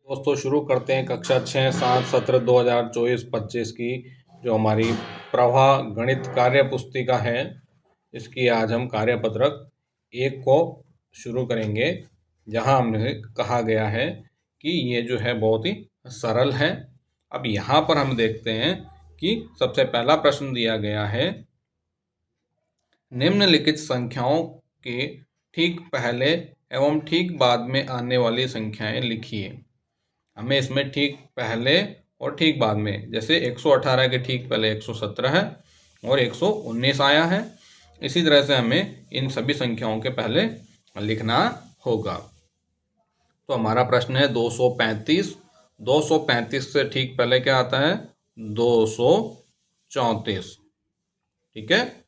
दोस्तों शुरू करते हैं कक्षा 6-7 सत्र 2024-25 की जो हमारी प्रभा गणित कार्य पुस्तिका है। इसकी आज हम कार्यपत्रक 1 को शुरू करेंगे, जहां हमने कहा गया है कि ये जो है बहुत ही सरल है। अब यहाँ पर हम देखते हैं कि सबसे पहला प्रश्न दिया गया है, निम्नलिखित संख्याओं के ठीक पहले एवं ठीक बाद में आने वाली संख्याएं लिखिए। हमें इसमें ठीक पहले और ठीक बाद में, जैसे 118 के ठीक पहले 117 है और 119 आया है, इसी तरह से हमें इन सभी संख्याओं के पहले लिखना होगा। तो हमारा प्रश्न है 235। 235 से ठीक पहले क्या आता है? 234। ठीक है,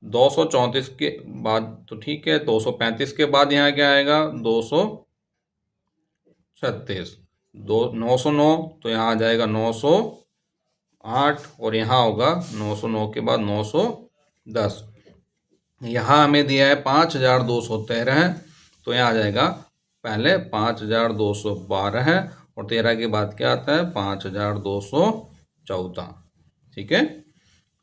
234 के बाद तो ठीक है, 235 के बाद यहाँ क्या आएगा? 236। 909 तो यहाँ आ जाएगा 908 और यहाँ होगा 909 के बाद 910। यहाँ हमें दिया है 5213 है, तो यहाँ आ जाएगा पहले 5212 है और 13 के बाद क्या आता है? 5214। ठीक है,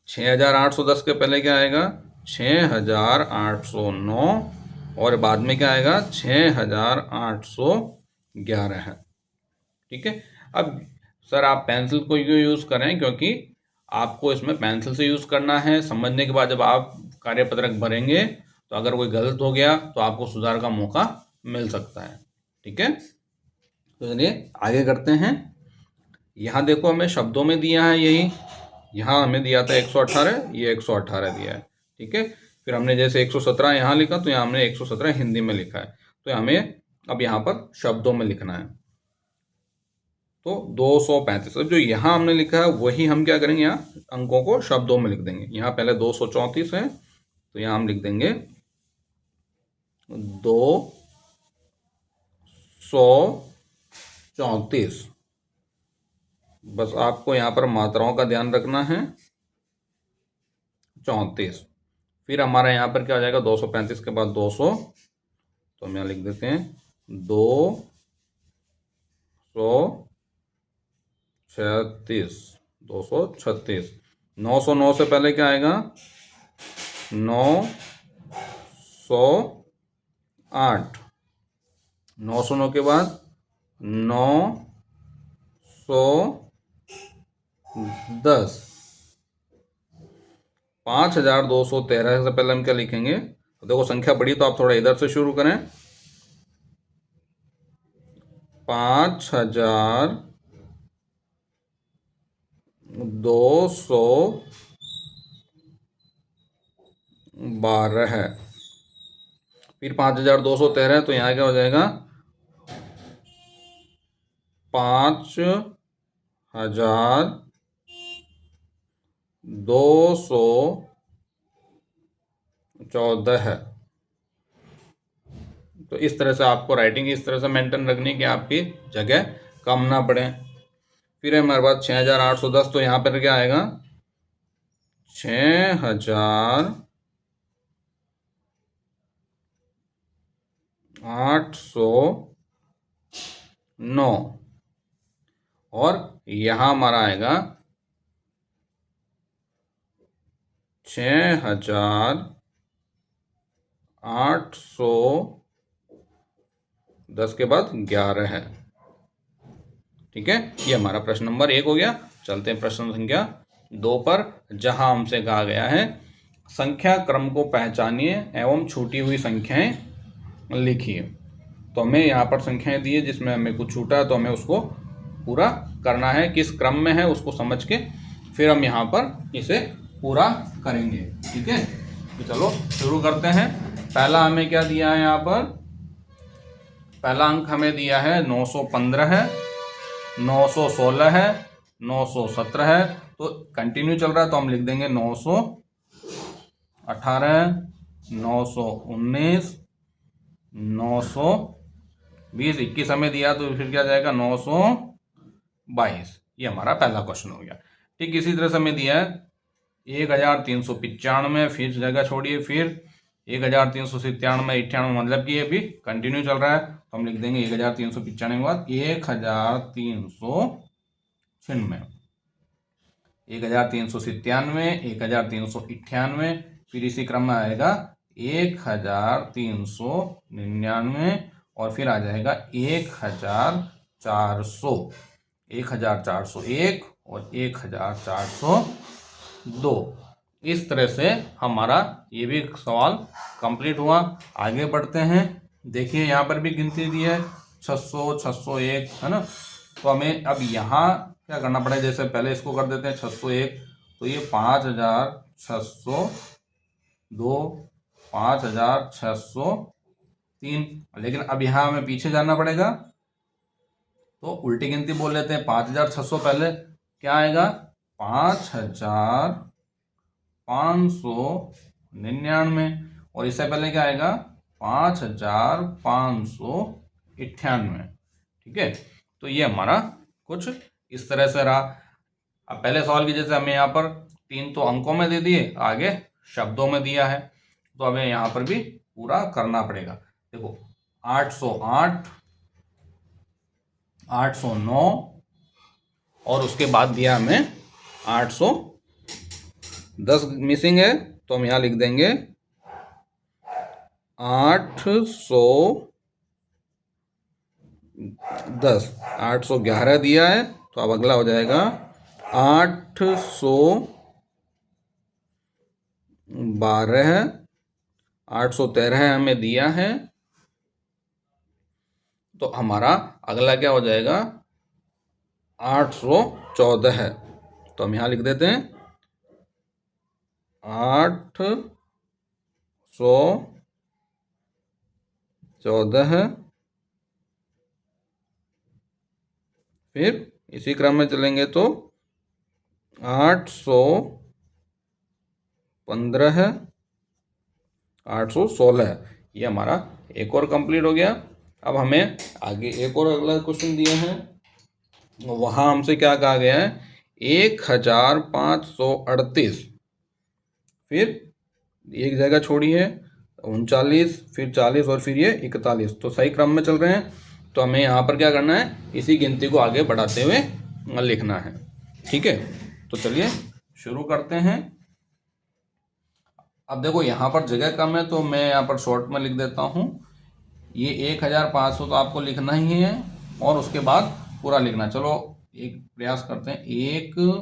6810 के पहले क्या आएगा? 6809 और बाद में क्या आएगा? 6811 है। ठीक है, अब सर आप पेंसिल को क्यों यूज़ करें? क्योंकि आपको इसमें पेंसिल से यूज़ करना है। समझने के बाद जब आप कार्यपत्रक भरेंगे तो अगर कोई गलत हो गया तो आपको सुधार का मौका मिल सकता है। ठीक है, तो चलिए आगे करते हैं। यहाँ देखो हमें शब्दों में दिया है यही, यहाँ हमें दिया था 118, ये 118 दिया है। ठीक है, फिर हमने जैसे 117 यहाँ लिखा तो यहाँ हमने 117 हिंदी में लिखा है, तो हमें अब यहाँ पर शब्दों में लिखना है। तो 235, अब जो यहाँ हमने लिखा है वही हम क्या करेंगे? यहाँ अंकों को शब्दों में लिख देंगे। यहाँ पहले 234 है तो यहाँ हम लिख देंगे 234। बस आपको यहाँ पर मात्राओं का ध्यान रखना है, 34। फिर हमारा यहाँ पर क्या हो जाएगा? 235 के बाद 200, तो हम यहाँ लिख देते हैं 236। 236। 909 से पहले क्या आएगा? 908। 909 के बाद 910। 5213 से पहले हम क्या लिखेंगे? तो देखो संख्या बड़ी तो आप थोड़ा इधर से शुरू करें। 5212 है, फिर 5213 तो यहाँ क्या हो जाएगा? 5214 है। तो इस तरह से आपको राइटिंग इस तरह से मेंटेन रखनी कि आपकी जगह कम ना पड़े। फिर हमारे पास 6810, तो यहाँ पर क्या आएगा? 6809 और यहाँ हमारा आएगा 6810 के बाद 11 है। ठीक है, ये हमारा प्रश्न नंबर 1 हो गया। चलते हैं प्रश्न संख्या 2 पर, जहां हमसे कहा गया है संख्या क्रम को पहचानिए एवं छूटी हुई संख्याएं लिखिए। तो हमें यहाँ पर संख्याएं दी है जिसमें हमें कुछ छूटा है, तो हमें उसको पूरा करना है। किस क्रम में है उसको समझ के फिर हम यहाँ पर इसे पूरा करेंगे। ठीक है, तो चलो शुरू करते हैं। पहला हमें क्या दिया है? यहाँ पर पहला अंक हमें दिया है 915 है, 916 है, 917 है। तो कंटिन्यू चल रहा है तो हम लिख देंगे 918, 919, 920, 21 हमें दिया तो फिर क्या जाएगा? 922। ये हमारा पहला क्वेश्चन हो गया। ठीक इसी तरह से हमें दिया है 1395, फिर जगह छोड़िए, फिर 1397, 98, मतलब कि ये भी कंटिन्यू चल रहा है तो हम लिख देंगे 1395 के बाद 1396, 1397, 1398, फिर इसी क्रम में आएगा 1399 और फिर आ जाएगा 1400, 1401 और 1402। इस तरह से हमारा ये भी सवाल कंप्लीट हुआ। आगे बढ़ते हैं। देखिए यहाँ पर भी गिनती दी है 600, 601, है ना। तो हमें अब यहाँ क्या करना पड़ेगा, जैसे पहले इसको कर देते हैं 601, तो ये 5602, 5603। लेकिन अब यहाँ हमें पीछे जाना पड़ेगा, तो उल्टी गिनती बोल लेते हैं। 5600 पहले क्या आएगा, 5599, और इससे पहले क्या आएगा 5598। ठीक है, तो ये हमारा कुछ इस तरह से रहा। अब पहले सवाल की जैसे हमें यहाँ पर 3 तो अंकों में दे दिए, आगे शब्दों में दिया है, तो हमें यहाँ पर भी पूरा करना पड़ेगा। देखो 808, 809 और उसके बाद दिया हमें 810 मिसिंग है, तो हम यहाँ लिख देंगे 810। 811 दिया है, तो अब अगला हो जाएगा 812, 813 हमें दिया है, तो हमारा अगला क्या हो जाएगा 814 है। तो हम यहाँ लिख देते हैं 814, फिर इसी क्रम में चलेंगे तो 815, 816। ये हमारा एक और कंप्लीट हो गया। अब हमें आगे एक और अगला क्वेश्चन दिया है, वहाँ हमसे क्या कहा गया है 1538, फिर एक जगह छोड़ी है 39, फिर 40 और फिर ये 41। तो सही क्रम में चल रहे हैं, तो हमें यहाँ पर क्या करना है, इसी गिनती को आगे बढ़ाते हुए लिखना है। ठीक है, तो चलिए शुरू करते हैं। अब देखो यहाँ पर जगह कम है, तो मैं यहाँ पर शॉर्ट में लिख देता हूँ। ये 1500 तो आपको लिखना ही है, और उसके बाद पूरा लिखना। चलो एक प्रयास करते हैं। 1500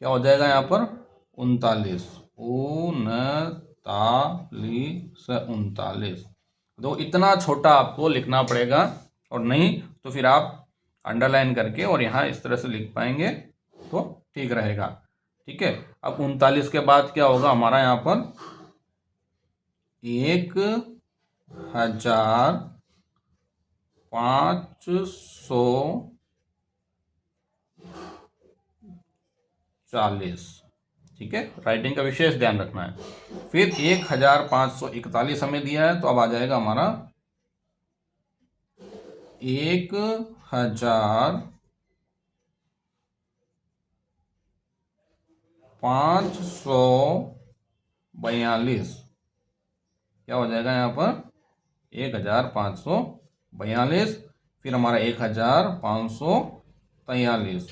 क्या हो जाएगा यहाँ पर 39, 39। तो इतना छोटा आपको लिखना पड़ेगा, और नहीं तो फिर आप अंडरलाइन करके और यहाँ इस तरह से लिख पाएंगे तो ठीक रहेगा। ठीक है, अब 39 के बाद क्या होगा हमारा यहाँ पर 1540। ठीक है, राइटिंग का विशेष ध्यान रखना है। फिर 1541 हमें दिया है, तो अब आ जाएगा हमारा 1542। क्या हो जाएगा यहाँ पर 1542, फिर हमारा 1543,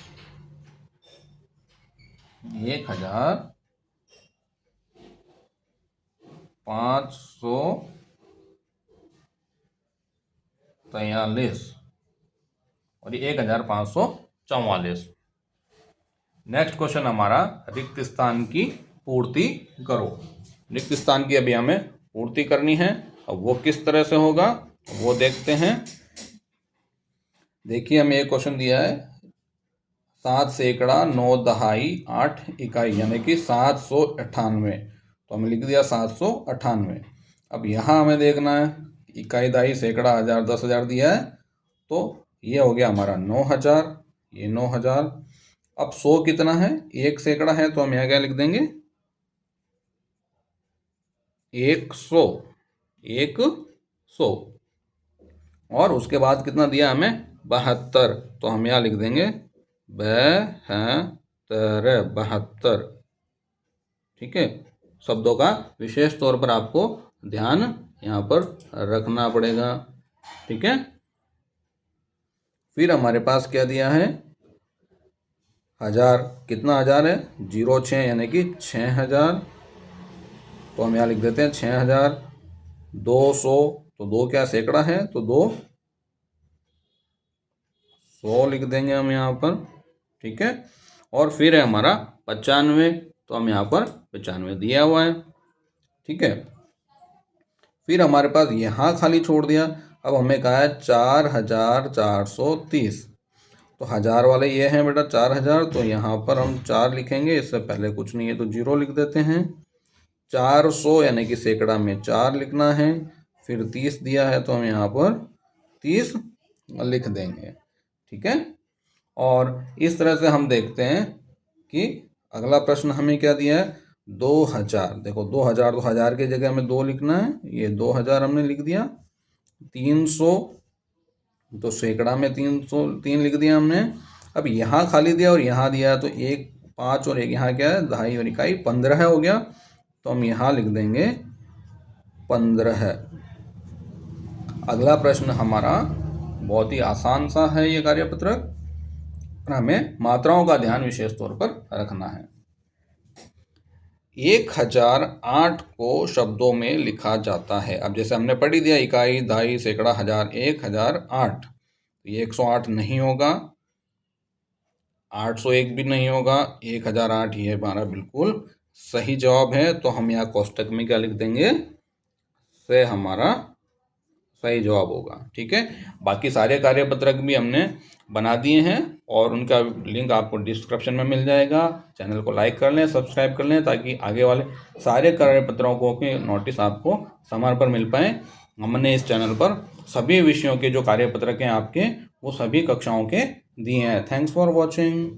1543 और ये 1544। नेक्स्ट क्वेश्चन हमारा रिक्त स्थान की पूर्ति करो। रिक्त स्थान की अभी हमें पूर्ति करनी है। अब वो किस तरह से होगा वो देखते हैं। देखिए हमें एक क्वेश्चन दिया है 7 सैकड़ा 9 दहाई 8 इकाई, यानी कि 798। तो हमने लिख दिया 798। अब यहाँ हमें देखना है इकाई दहाई सैकड़ा हजार 10,000 दिया है, तो ये हो गया हमारा 9,000, ये 9,000। अब 100 कितना है, 1 सैकड़ा है, तो हम यहाँ क्या लिख देंगे 100, 100। और उसके बाद कितना दिया हमें 72, तो हम यहाँ लिख देंगे 72, 72। ठीक है, शब्दों का विशेष तौर पर आपको ध्यान यहाँ पर रखना पड़ेगा। ठीक है, फिर हमारे पास क्या दिया है, 1000, कितना 1000 है, 06 यानी कि 6000, तो हम यहाँ लिख देते हैं 6000। 200, तो 2 क्या सैकड़ा है, तो 200 लिख देंगे हम यहाँ पर। ठीक है, और फिर है हमारा 95, तो हम यहाँ पर 95 दिया हुआ है। ठीक है, फिर हमारे पास यहाँ खाली छोड़ दिया। अब हमें कहा है 4430, तो 1000 वाले ये हैं बेटा 4000, तो यहाँ पर हम 4 लिखेंगे, इससे पहले कुछ नहीं है तो 0 लिख देते हैं। 400 यानी कि सैकड़ा में 4 लिखना है, फिर 30 दिया है तो हम यहाँ पर 30 लिख देंगे। ठीक है, और इस तरह से हम देखते हैं कि अगला प्रश्न हमें क्या दिया है, 2000। देखो 2000, तो 1000 की जगह हमें 2 लिखना है, ये 2000 हमने लिख दिया। 300, तो सैकड़ा में 3 लिख दिया हमने। अब यहाँ खाली दिया और यहाँ दिया, तो 1 5 और 1 यहाँ क्या है, 2.5 और इकाई 15 हो गया, तो हम यहाँ लिख देंगे 15। अगला प्रश्न हमारा बहुत ही आसान सा है ये कार्यपत्रक, हमें मात्राओं का ध्यान विशेष तौर पर रखना है। 1008 को शब्दों में लिखा जाता है। अब जैसे हमने पढ़ी दिया, इकाई, दहाई, सैकड़ा, 1000, 1008, तो ये 108 नहीं होगा, 801 भी नहीं होगा, 1008 ये हमारा बिल्कुल सही जवाब है। तो हम यहाँ कोष्टक में क्या लिख देंगे, से हमारा सही जवाब होगा। ठीक है, बाकी सारे कार्यपत्रक भी हमने बना दिए हैं और उनका लिंक आपको डिस्क्रिप्शन में मिल जाएगा। चैनल को लाइक कर लें, सब्सक्राइब कर लें, ताकि आगे वाले सारे कार्यपत्रों के नोटिस आपको समय पर मिल पाए। हमने इस चैनल पर सभी विषयों के जो कार्यपत्रक हैं आपके, वो सभी कक्षाओं के दिए हैं। Thanks for watching.